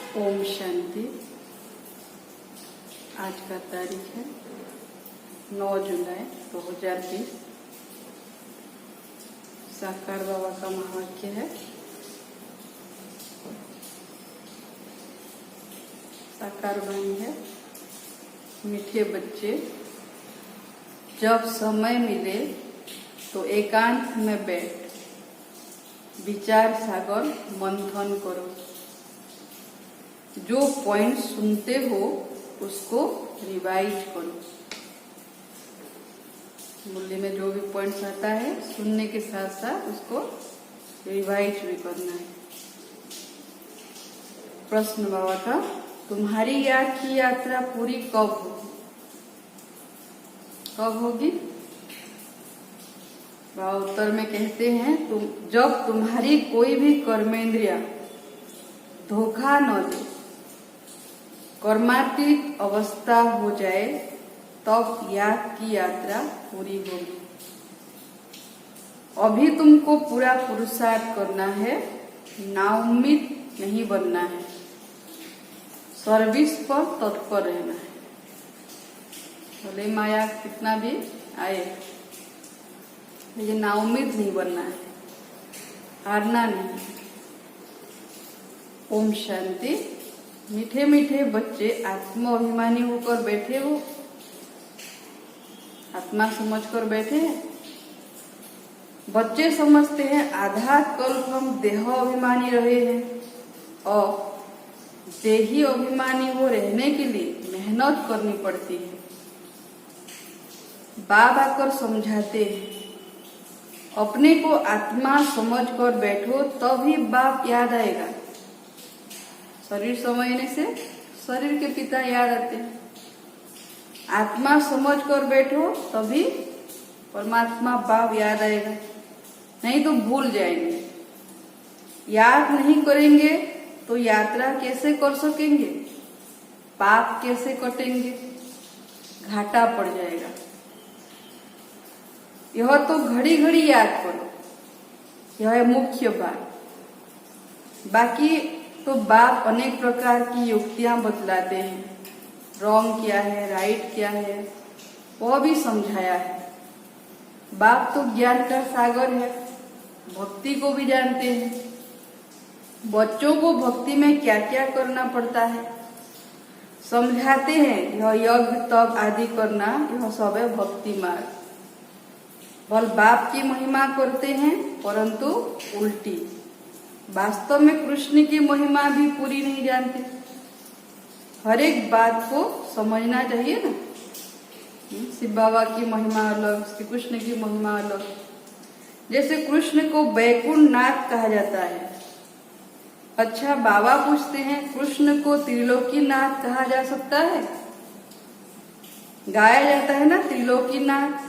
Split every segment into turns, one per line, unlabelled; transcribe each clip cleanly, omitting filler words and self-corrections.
ओम शांति। आज का तारीख है 9 जुलाई 2020। साकार बाबा का महावाक्य है, साकार वाणी है, मीठे बच्चे जब समय मिले तो एकांत में बैठ विचार सागर मंथन करो। जो पॉइंट सुनते हो उसको रिवाइज करो। मूल्य में जो भी पॉइंट्स आता है सुनने के साथ साथ उसको रिवाइज भी करना है। प्रश्न बाबा का, तुम्हारी याद की यात्रा पूरी कब होगी? कब होगी? बाबा उत्तर में कहते हैं, जब तुम्हारी कोई भी कर्मेंद्रिया धोखा न दे, कर्मातीत अवस्था हो जाए, तब याद की यात्रा पूरी होगी। अभी तुमको पूरा पुरुषार्थ करना है, नाउम्मीद नहीं बनना है, सर्विस पर तत्पर रहना है। भले माया कितना भी आए, लेकिन नाउम्मीद नहीं बनना है, हारना नहीं। ओम शांति। मीठे मीठे बच्चे आत्मा अभिमानी होकर बैठे हो, आत्मा समझकर बैठे हैं। बच्चे समझते हैं आधा कल्प हम देह अभिमानी रहे हैं और देही अभिमानी हो रहने के लिए मेहनत करनी पड़ती है। बाप आकर समझाते हैं, अपने को आत्मा समझकर बैठो तभी बाप याद आएगा। शरीर समझने से शरीर के पिता याद आते हैं। आत्मा समझ कर बैठो तभी परमात्मा बाप याद आएगा, नहीं तो भूल जाएंगे। याद नहीं करेंगे तो यात्रा कैसे कर सकेंगे? पाप कैसे कटेंगे? घाटा पड़ जाएगा। यह तो घड़ी घड़ी याद करो, यह है मुख्य बात। बाकी तो बाप अनेक प्रकार की युक्तियां बतलाते हैं, रॉन्ग क्या है, राइट क्या है, वह भी समझाया है। बाप तो ज्ञान का सागर है, भक्ति को भी जानते हैं। बच्चों को भक्ति में क्या क्या करना पड़ता है समझाते हैं। यह यज्ञ तप आदि करना, यह सब है भक्ति मार्ग। बल बाप की महिमा करते हैं परंतु उल्टी। वास्तव में कृष्ण की महिमा भी पूरी नहीं जानते। हर एक बात को समझना चाहिए ना। शिव बाबा की महिमा अलग, श्री कृष्ण की महिमा अलग। जैसे कृष्ण को बैकुंठ नाथ कहा जाता है। अच्छा, बाबा पूछते हैं, कृष्ण को त्रिलोकी नाथ कहा जा सकता है? गाया जाता है ना त्रिलोकी नाथ।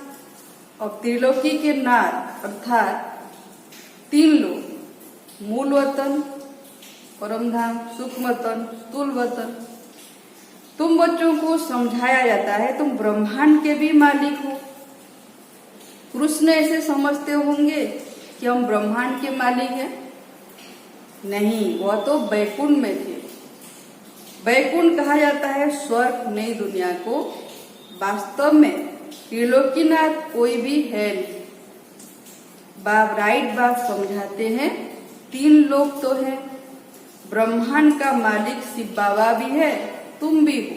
और त्रिलोकी के नाथ अर्थात 3 लोक, मूल वतन, परम धाम, सूक्ष्म वतन, स्थूल वतन। तुम बच्चों को समझाया जाता है तुम ब्रह्मांड के भी मालिक हो। कृष्ण ऐसे समझते होंगे कि हम ब्रह्मांड के मालिक हैं? नहीं, वह तो बैकुंठ में थे। बैकुंठ कहा जाता है स्वर्ग नई दुनिया को। वास्तव में त्रिलोकीनाथ कोई भी है नहीं। बाप राइट बात समझाते हैं, 3 लोग तो है। ब्रह्मांड का मालिक शिव बाबा भी है, तुम भी हो।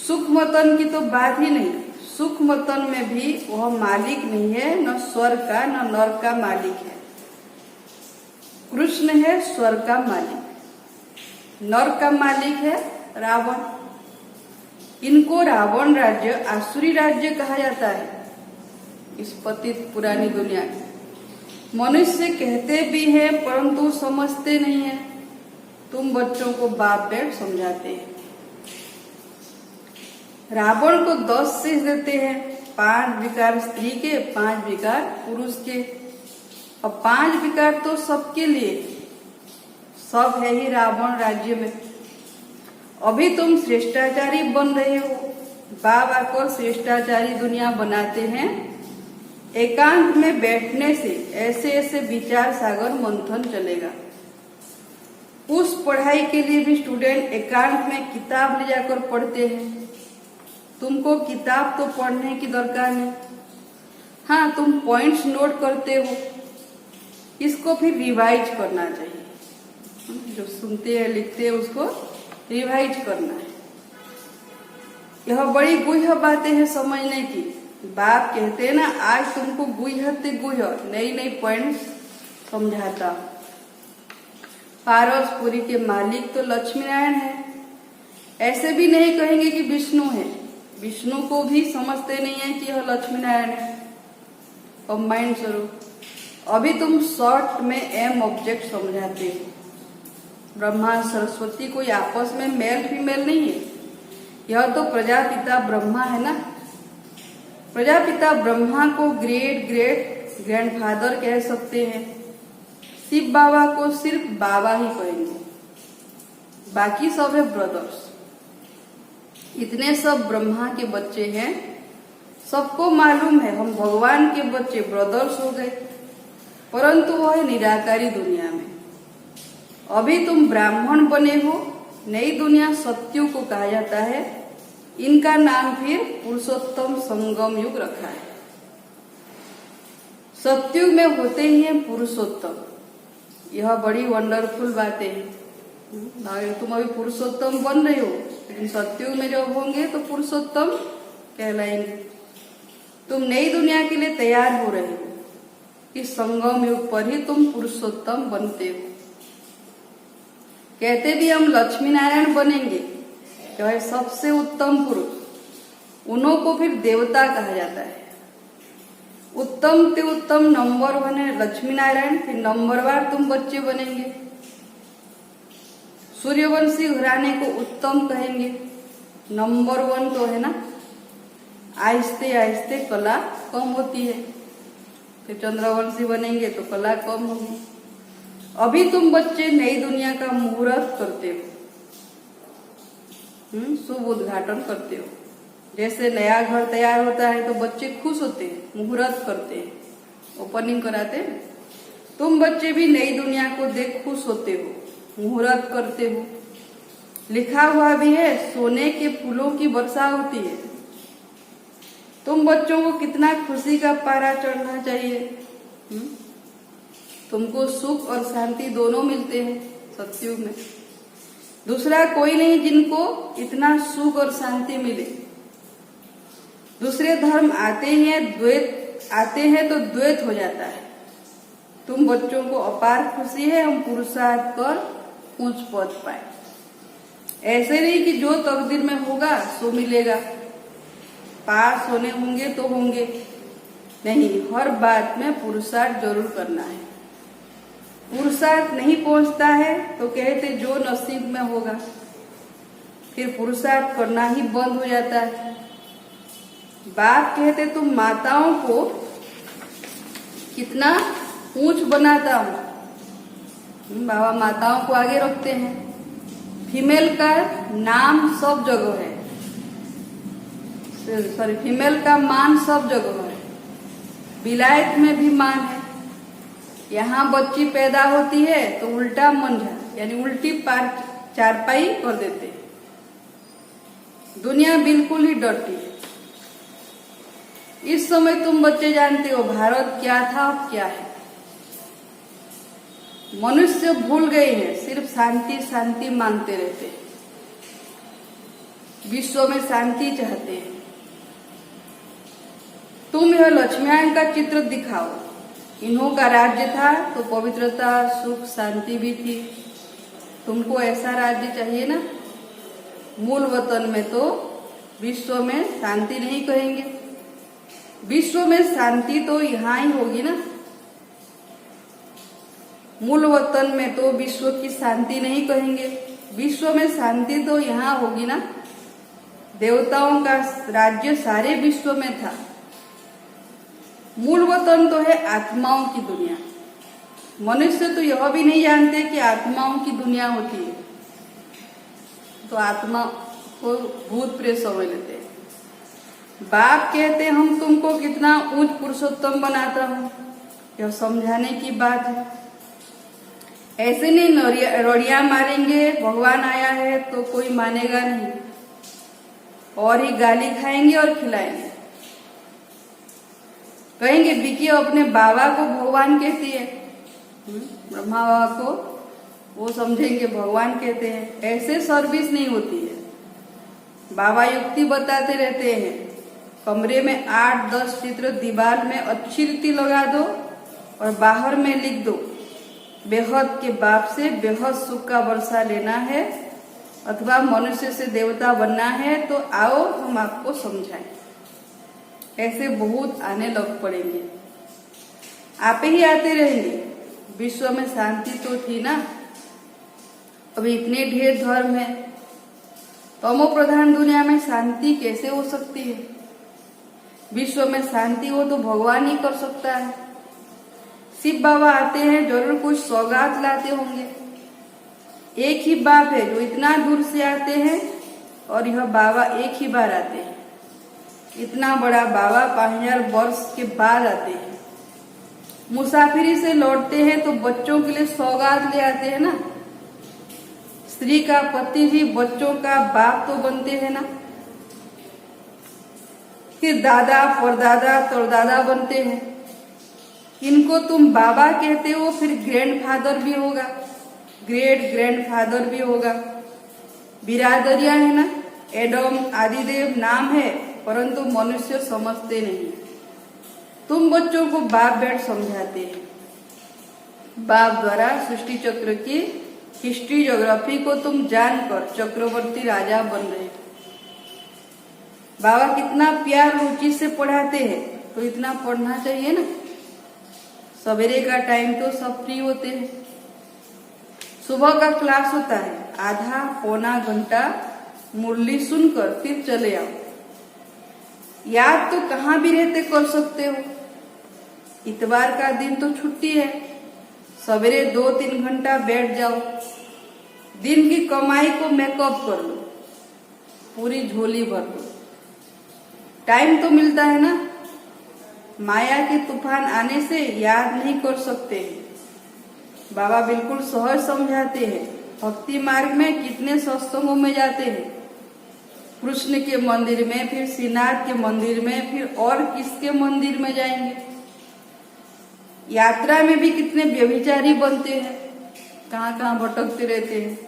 सुखमतन की तो बात ही नहीं। सुखमतन में भी वह मालिक नहीं है, न स्वर्ग का न नरक का मालिक है। कृष्ण है स्वर्ग का मालिक। नरक का मालिक है रावण। इनको रावण राज्य, आसुरी राज्य कहा जाता है इस पतित पुरानी दुनिया में। मनुष्य कहते भी हैं परंतु समझते नहीं है। तुम बच्चों को बाप बैठ समझाते हैं। रावण को 10 शीश देते हैं, 5 विकार स्त्री के, 5 विकार पुरुष के। और 5 विकार तो सबके लिए, सब है ही रावण राज्य में। अभी तुम श्रेष्ठाचारी बन रहे हो। बाप आकर श्रेष्ठाचारी दुनिया बनाते हैं। एकांत में बैठने से ऐसे ऐसे विचार सागर मंथन चलेगा। उस पढ़ाई के लिए भी स्टूडेंट एकांत में किताब ले जाकर पढ़ते हैं। तुमको किताब तो पढ़ने की दरकार नहीं। हाँ, तुम पॉइंट्स नोट करते हो, इसको फिर रिवाइज करना चाहिए। जो सुनते हैं लिखते हैं उसको रिवाइज करना है। यह बड़ी गुह्य बातें हैं समझने की। बाप कहते हैं ना, आज तुमको गुह्य ते गुह्य नई नई पॉइंट्स समझाता हूं। पारसपुरी के मालिक तो लक्ष्मी नारायण है। ऐसे भी नहीं कहेंगे कि विष्णु है। विष्णु को भी समझते नहीं है कि यह लक्ष्मी नारायण है। कंबाइंड स्वरूप। अभी तुम शॉर्ट में एम ऑब्जेक्ट समझाते हो। ब्रह्मा सरस्वती कोई आपस में मेल फीमेल नहीं है। यह तो प्रजापिता ब्रह्मा है ना। प्रजापिता ब्रह्मा को ग्रेट ग्रेट ग्रैंडफादर कह सकते हैं। शिव बाबा को सिर्फ बाबा ही कहेंगे, बाकी सब है ब्रदर्स। इतने सब ब्रह्मा के बच्चे हैं। सबको मालूम है हम भगवान के बच्चे ब्रदर्स हो गए, परंतु वह है निराकारी दुनिया में। अभी तुम ब्राह्मण बने हो। नई दुनिया सत्यु को कहा जाता है। इनका नाम फिर पुरुषोत्तम संगम युग रखा है। सत्युग में होते ही है पुरुषोत्तम। यह बड़ी वंडरफुल बातें हैं। तुम अभी पुरुषोत्तम बन रहे हो, लेकिन सत्युग में जब होंगे तो पुरुषोत्तम कहलाएंगे। तुम नई दुनिया के लिए तैयार हो रहे हो। इस संगम युग पर ही तुम पुरुषोत्तम बनते हो। कहते भी हम लक्ष्मी नारायण बनेंगे, जो है सबसे उत्तम पुरुष। उन्हों को फिर देवता कहा जाता है। उत्तम ते उत्तम नंबर 1 है लक्ष्मी नारायण, फिर नंबर 1 तुम बच्चे बनेंगे। सूर्यवंशी घराने को उत्तम कहेंगे। नंबर 1 तो है ना। आहिस्ते आहिस्ते कला कम होती है। फिर चंद्रवंशी बनेंगे तो कला कम होगी। अभी तुम बच्चे नई दुनिया का मुहूर्त करते हो, शुभ उद्घाटन करते हो। जैसे नया घर तैयार होता है तो बच्चे खुश होते हैं, मुहूर्त करते हैं, ओपनिंग कराते हैं। तुम बच्चे भी नई दुनिया को देख खुश होते हो, मुहूर्त करते हो। लिखा हुआ भी है, सोने के फूलों की वर्षा होती है। तुम बच्चों को कितना खुशी का पारा चढ़ना चाहिए। तुमको सुख और शांति दोनों मिलते हैं सत्युग में। दूसरा कोई नहीं जिनको इतना सुख और शांति मिले। दूसरे धर्म आते हैं तो द्वैत हो जाता है। तुम बच्चों को अपार खुशी है हम पुरुषार्थ कर ऊंच पद पाए। ऐसे नहीं कि जो तकदीर में होगा सो मिलेगा, पास होने होंगे तो होंगे। नहीं, हर बात में पुरुषार्थ जरूर करना है। पुरुषार्थ नहीं पहुंचता है तो कहते जो नसीब में होगा। फिर पुरुषार्थ करना ही बंद हो जाता है। बाप कहते तुम माताओं को कितना ऊंच बनाता हूं। बाबा माताओं को आगे रखते हैं। फीमेल का नाम सब जगह है, सॉरी फीमेल का मान सब जगह है। विलायत में भी मान है। यहाँ बच्ची पैदा होती है तो उल्टा मंझा यानी उल्टी चारपाई कर देते हैं। दुनिया बिल्कुल ही डरती है। इस समय तुम बच्चे जानते हो भारत क्या था अब क्या है। मनुष्य भूल गए हैं, सिर्फ शांति शांति मांगते रहते हैं। विश्व में शांति चाहते हैं। तुम यह लक्ष्मीनारायण का चित्र दिखाओ। इन्हों का राज्य था तो पवित्रता सुख शांति भी थी। तुमको ऐसा राज्य चाहिए ना। मूल वतन में तो विश्व में शांति नहीं कहेंगे। विश्व में शांति तो यहाँ ही होगी ना। मूल वतन में तो विश्व की शांति नहीं कहेंगे। विश्व में शांति तो यहाँ होगी ना। देवताओं का राज्य सारे विश्व में था। मूल वतन तो है आत्माओं की दुनिया। मनुष्य तो यह भी नहीं जानते कि आत्माओं की दुनिया होती है, तो आत्मा को भूत प्रेत समझ लेते हैं। बाप कहते हम तुमको कितना ऊंच पुरुषोत्तम बनाता हूं, यह समझाने की बात है। ऐसे नहीं रड़िया मारेंगे भगवान आया है तो कोई मानेगा नहीं, और ही गाली खाएंगे और खिलाएंगे। कहेंगे विकी अपने बाबा को भगवान कहती है, ब्रह्मा बाबा को वो समझेंगे भगवान कहते हैं। ऐसे सर्विस नहीं होती है। बाबा युक्ति बताते रहते हैं, कमरे में 8-10 चित्र दीवार में अच्छी रीति लगा दो और बाहर में लिख दो, बेहद के बाप से बेहद सुख का वर्षा लेना है अथवा मनुष्य से देवता बनना है तो आओ हम आपको समझाएं। ऐसे बहुत आने लग पड़ेंगे, आप ही आते रहेंगे। विश्व में शांति तो थी ना, अभी इतने ढेर धर्म है, तमो प्रधान दुनिया में शांति कैसे हो सकती है? विश्व में शांति हो तो भगवान ही कर सकता है। शिव बाबा आते हैं, जरूर कुछ सौगात लाते होंगे। एक ही बाप है जो इतना दूर से आते हैं और यह बाबा एक ही बार आते हैं। इतना बड़ा बाबा 5000 वर्ष के बाद आते हैं। मुसाफिरी से लौटते हैं तो बच्चों के लिए सौगात ले आते हैं ना। स्त्री का पति भी बच्चों का बाप तो बनते हैं ना। फिर दादा परदादा परदादा बनते हैं। इनको तुम बाबा कहते हो, फिर ग्रैंडफादर भी होगा, ग्रेट ग्रैंडफादर भी होगा। बिरादरियां है ना, एडम आदिदेव नाम है, परंतु मनुष्य समझते नहीं। तुम बच्चों को बाप बेट समझाते हैं। बाप द्वारा सृष्टि चक्र की हिस्ट्री ज्योग्राफी को तुम जानकर चक्रवर्ती राजा बन रहे। बाबा कितना प्यार रुचि से पढ़ाते हैं, तो इतना पढ़ना चाहिए ना। सवेरे का टाइम तो सब फ्री होते हैं। सुबह का क्लास होता है, आधा पौना घंटा मुरली सुनकर फिर चले आओ। याद तो कहाँ भी रहते कर सकते हो। इतवार का दिन तो छुट्टी है, सवेरे 2-3 घंटा बैठ जाओ। दिन की कमाई को मेकअप कर लो, पूरी झोली भर लो। टाइम तो मिलता है ना। माया के तूफान आने से याद नहीं कर सकते। बाबा बिल्कुल सहज समझाते हैं। भक्ति मार्ग में कितने सत्संगों में जाते हैं, कृष्ण के मंदिर में, फिर श्रीनाथ के मंदिर में, फिर और किसके मंदिर में जाएंगे। यात्रा में भी कितने व्यभिचारी बनते हैं, कहाँ कहाँ भटकते रहते हैं।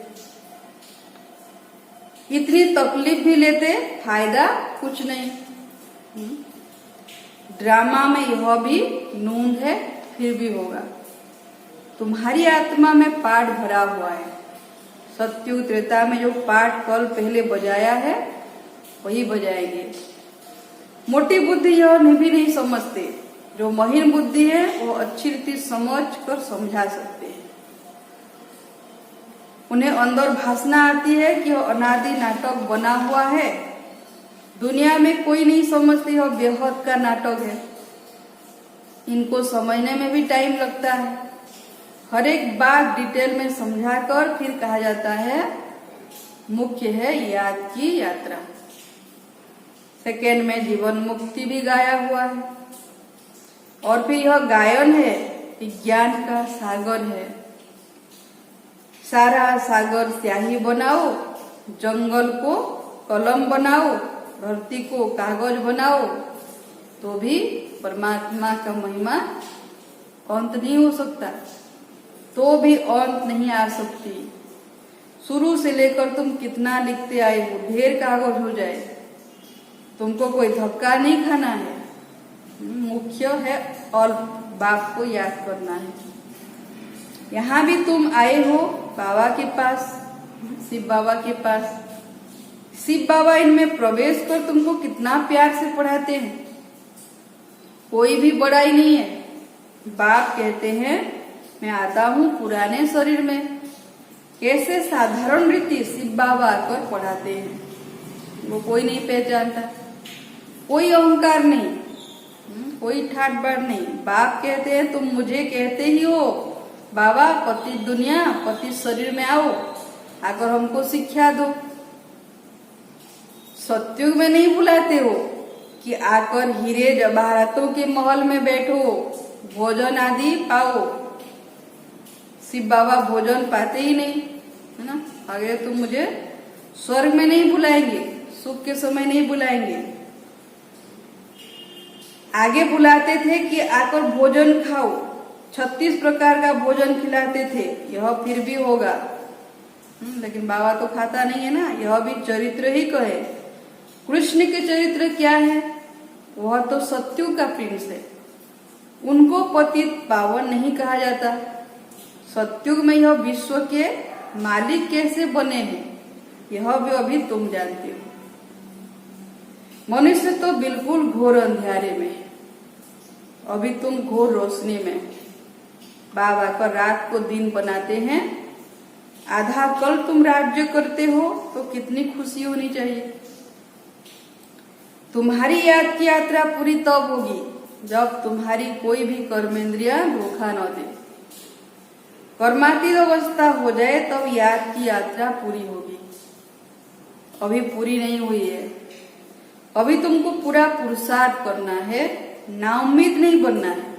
इतनी तकलीफ भी लेते, फायदा कुछ नहीं। ड्रामा में यह भी नूंद है, फिर भी होगा। तुम्हारी आत्मा में पाठ भरा हुआ है। सत्यु त्रेता में जो पाठ कल पहले बजाया है वही बजाएंगे। मोटी बुद्धि यह भी नहीं समझते। जो महीन बुद्धि है वो अच्छी रीति समझ कर समझा सकते हैं। उन्हें अंदर भासना आती है कि यह अनादि नाटक बना हुआ है। दुनिया में कोई नहीं समझते यह बेहद का नाटक है। इनको समझने में भी टाइम लगता है। हर एक बात डिटेल में समझाकर फिर कहा जाता है मुख्य है याद की यात्रा। सेकेंड में जीवन मुक्ति भी गाया हुआ है। और फिर यह गायन है, ज्ञान का सागर है। सारा सागर स्याही बनाओ, जंगल को कलम बनाओ, धरती को कागज बनाओ, तो भी परमात्मा का महिमा अंत नहीं हो सकता। तो भी अंत नहीं आ सकती। शुरू से लेकर तुम कितना लिखते आए हो, ढेर कागज हो जाए, तुमको कोई धक्का नहीं खाना है। मुख्य है और बाप को याद करना है। यहाँ भी तुम आए हो बाबा के पास, शिव बाबा के पास। शिव बाबा इनमें प्रवेश कर तुमको कितना प्यार से पढ़ाते हैं। कोई भी बड़ाई नहीं है। बाप कहते हैं मैं आता हूँ पुराने शरीर में। कैसे साधारण रीति शिव बाबा आकर पढ़ाते हैं, वो कोई नहीं पहचानता। कोई अहंकार नहीं, कोई ठाट बाट नहीं। बाप कहते हैं तुम मुझे कहते ही हो बाबा पति दुनिया पति शरीर में आओ, आकर हमको शिक्षा दो। सत्युग में नहीं बुलाते हो कि आकर हीरे जवाहरातों के महल में बैठो, भोजन आदि पाओ। शिव बाबा भोजन पाते ही नहीं, है ना। अगर तुम मुझे स्वर्ग में नहीं बुलाएंगे, सुख के समय नहीं बुलाएंगे, आगे बुलाते थे कि आकर भोजन खाओ, 36 प्रकार का भोजन खिलाते थे, यह फिर भी होगा। लेकिन बाबा तो खाता नहीं है ना, यह भी चरित्र ही कहे। कृष्ण के चरित्र क्या है? वह तो सत्युग का प्रिंस है, उनको पतित पावन नहीं कहा जाता। सत्युग में यह विश्व के मालिक कैसे बने हैं, यह भी अभी तुम जानते हो। मनुष्य तो बिल्कुल घोर अंधेरे में है, अभी तुम घोर रोशनी में। बाबा का रात को दिन बनाते हैं, आधा कल तुम राज्य करते हो, तो कितनी खुशी होनी चाहिए। तुम्हारी याद की यात्रा पूरी तब होगी जब तुम्हारी कोई भी कर्मेंद्रिया धोखा न दे। कर्मातीत अवस्था हो जाए तब याद की यात्रा पूरी होगी, अभी पूरी नहीं हुई है। अभी तुमको पूरा पुरुषार्थ करना है, नाउम्मीद नहीं बनना है।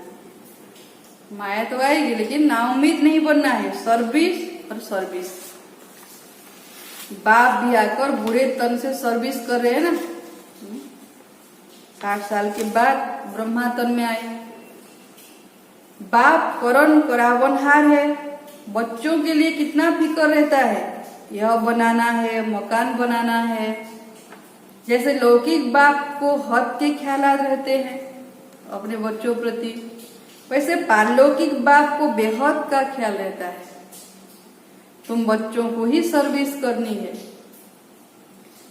माया तो आएगी लेकिन नाउम्मीद नहीं बनना है। सर्विस और सर्विस। बाप भी आकर बूढ़े तन से सर्विस कर रहे हैं ना, 60 साल के बाद ब्रह्मा तन में आए। बाप करण करावनहार है, बच्चों के लिए कितना फिक्र रहता है, यह बनाना है, मकान बनाना है। जैसे लौकिक बाप को हद के ख्यालात रहते हैं अपने बच्चों प्रति, वैसे पारलौकिक बाप को बेहद का ख्याल रहता है। तुम बच्चों को ही सर्विस करनी है।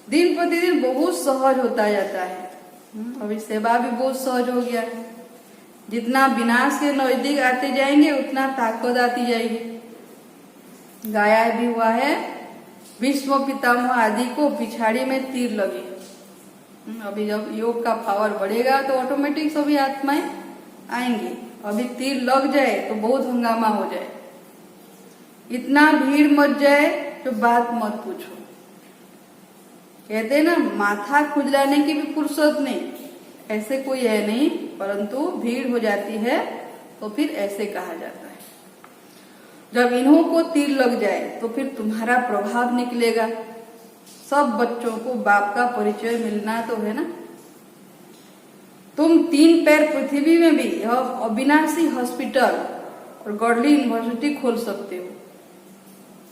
दिन प्रतिदिन बहुत सहज होता जाता है, अभी सेवा भी बहुत सहज हो गया है। जितना विनाश के नजदीक आते जाएंगे उतना ताकत आती जाएगी। गाया भी हुआ है, विश्व पितामह आदि को पिछाड़ी में तीर लगे। अभी जब योग का पावर बढ़ेगा तो ऑटोमेटिक सभी आत्माएं आएंगी। अभी तीर लग जाए तो बहुत हंगामा हो जाए, इतना भीड़ मच जाए तो बात मत पूछो। कहते हैं ना, माथा खुजलाने की भी फुर्सत नहीं, ऐसे कोई है नहीं, परंतु भीड़ हो जाती है तो फिर ऐसे कहा जाता है। जब इन्हों को तीर लग जाए तो फिर तुम्हारा प्रभाव निकलेगा। सब बच्चों को बाप का परिचय मिलना तो है ना। तुम 3 पैर पृथ्वी में भी यह अविनाशी हॉस्पिटल और गॉडली यूनिवर्सिटी खोल सकते हो।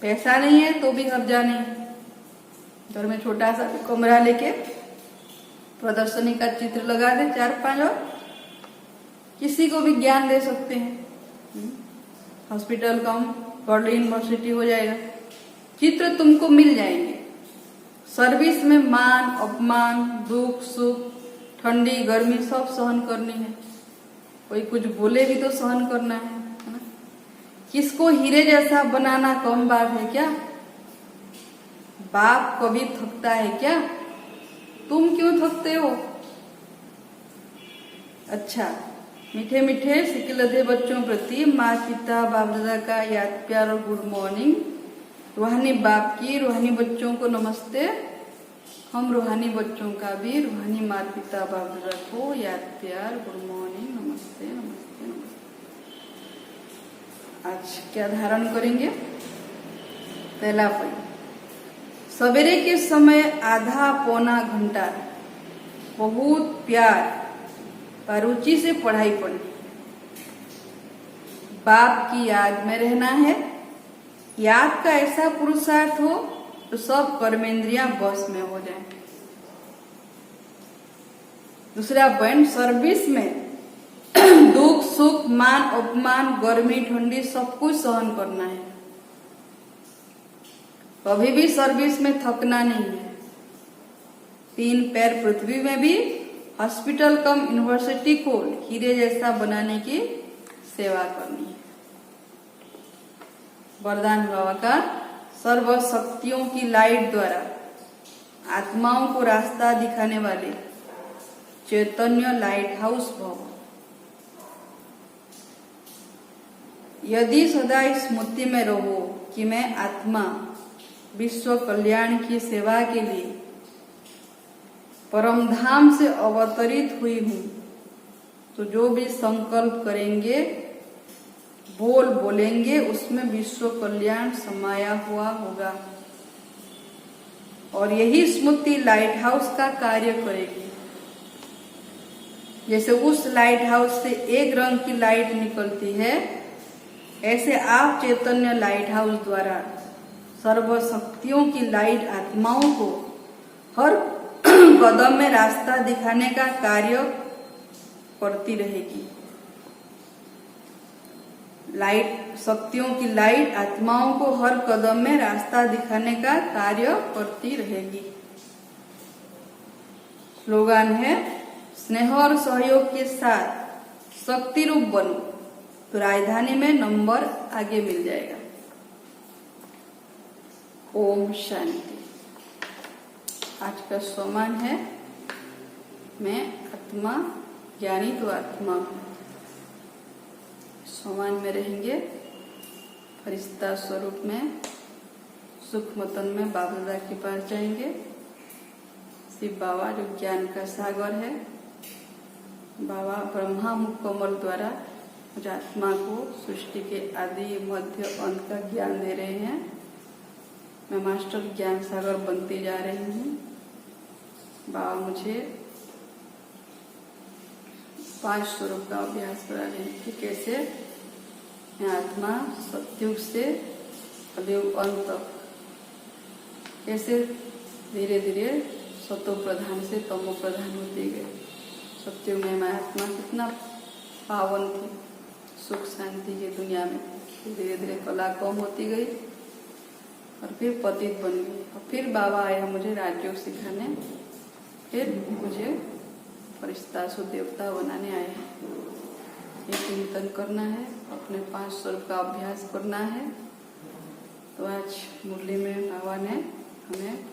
पैसा नहीं है तो भी हर्जा नहीं, घर में छोटा सा कमरा लेके प्रदर्शनी का चित्र लगा दे 4-5 और किसी को भी ज्ञान दे सकते हैं। हॉस्पिटल कम गॉडली यूनिवर्सिटी हो जाएगा, चित्र तुमको मिल जाएंगे। सर्विस में मान अपमान, दुख सुख, ठंडी गर्मी सब सहन करनी है। कोई कुछ बोले भी तो सहन करना है ना। किसको हीरे जैसा बनाना कम बात है क्या? बाप कभी थकता है क्या? तुम क्यों थकते हो? अच्छा, मीठे मीठे सिकलधे बच्चों प्रति माँ पिता बाप दादा का याद प्यार और गुड मॉर्निंग। रूहानी बाप की रूहानी बच्चों को नमस्ते। हम रूहानी बच्चों का भी रूहानी माता पिता बाप दादा को याद प्यार गुड मॉर्निंग, नमस्ते नमस्ते नमस्ते। आज क्या धारण करेंगे? पहला पॉइंट, सवेरे के समय आधा पौना घंटा बहुत प्यार और रुचि से पढ़ाई पढ़नी। बाप की याद में रहना है। याद का ऐसा पुरुषार्थ हो तो सब कर्मेंद्रियां बस में हो जाए। दूसरा पॉइंट, सर्विस में दुख सुख मान अपमान गर्मी ठंडी सब कुछ सहन करना है। कभी भी सर्विस में थकना नहीं है। 3 पैर पृथ्वी में भी हॉस्पिटल कम यूनिवर्सिटी को हीरे जैसा बनाने की सेवा करनी है। वरदान बाबा का, सर्व शक्तियों की लाइट द्वारा आत्माओं को रास्ता दिखाने वाले चैतन्य लाइट हाउस भव। यदि सदा स्मृति में रहो कि मैं आत्मा विश्व कल्याण की सेवा के लिए परम धाम से अवतरित हुई हूँ, तो जो भी संकल्प करेंगे बोल बोलेंगे उसमें विश्व कल्याण समाया हुआ होगा। और यही स्मृति लाइट हाउस का कार्य करेगी। जैसे उस लाइट हाउस से एक रंग की लाइट निकलती है, ऐसे आप चैतन्य लाइट हाउस द्वारा सर्व शक्तियों की लाइट आत्माओं को हर कदम में रास्ता दिखाने का कार्य करती रहेगी। लाइट शक्तियों की लाइट आत्माओं को हर कदम में रास्ता दिखाने का कार्य करती रहेगी। स्लोगन है, स्नेह और सहयोग के साथ शक्ति रूप बनो तो राजधानी में नंबर आगे मिल जाएगा। ओम शांति। आज का सम्मान है, मैं आत्मा ज्ञानी तो आत्मा हूँ। सम्मान में रहेंगे फरिश्ता स्वरूप में, सुख मतन में बाबा के पास जाएंगे। शिव बाबा जो ज्ञान का सागर है, बाबा ब्रह्मा मुख कमल द्वारा मुझे आत्मा को सृष्टि के आदि मध्य अंत का ज्ञान दे रहे हैं। मैं मास्टर ज्ञान सागर बनती जा रही हूँ। बाबा मुझे 5 स्वरूप का अभ्यास करा रहे हैं कि कैसे मैं आत्मा सत्युग से कलयुग अंत तक कैसे धीरे धीरे सतो प्रधान से तमो प्रधान होती गई। सत्युग में मैं आत्मा कितना पावन थी, सुख शांति की दुनिया में, धीरे धीरे कला कम होती गई और फिर पतित बन गई। और फिर बाबा आया मुझे राजयोग सिखाने, फिर मुझे फरिश्ता सु देवता बनाने आए हैं। ये चिंतन करना है, अपने 5 स्वरूप का अभ्यास करना है। तो आज मुरली में बाबा ने हमें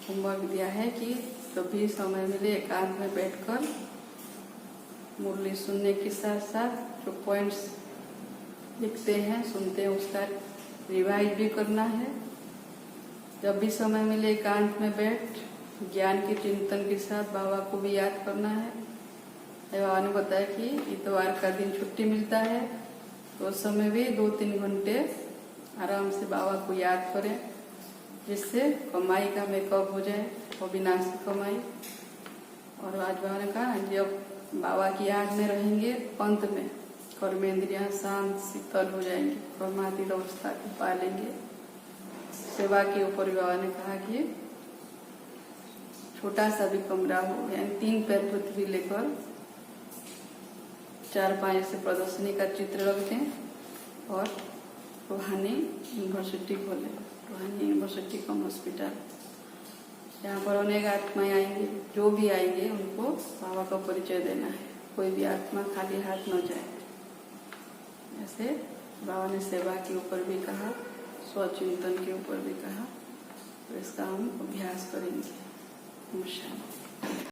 होमवर्क दिया है कि कभी समय मिले एकांत में बैठकर मुरली सुनने के साथ साथ जो पॉइंट्स लिखते हैं सुनते हैं उसका रिवाइज भी करना है। जब भी समय मिले एकांत में बैठ ज्ञान के चिंतन के साथ बाबा को भी याद करना है। बाबा ने बताया कि इतवार का दिन छुट्टी मिलता है तो उस समय भी 2-3 घंटे आराम से बाबा को याद करें, जिससे कमाई का मेकअप हो जाए, अविनाशी कमाई। और आज बाबा ने कहा जब बाबा की याद में रहेंगे अंत में कर्मेंद्रियां शांत शीतल हो जाएंगी, ब्रह्मातीत अवस्था को पा लेंगे। सेवा के ऊपर बाबा ने कहा कि छोटा सा भी कमरा हो, यानी 3 पैर पृथ्वी लेकर 4 पाए से प्रदर्शनी का चित्र रख दें और रूहानी यूनिवर्सिटी खोले, रूहानी यूनिवर्सिटी कम हॉस्पिटल। यहाँ पर अनेक आत्माएं आएंगे, जो भी आएंगे उनको बाबा का परिचय देना है। कोई भी आत्मा खाली हाथ न जाए। ऐसे बाबा ने सेवा के ऊपर भी कहा, स्वचिंतन के ऊपर भी कहा। तो इसका हम अभ्यास करेंगे। नमस्कार।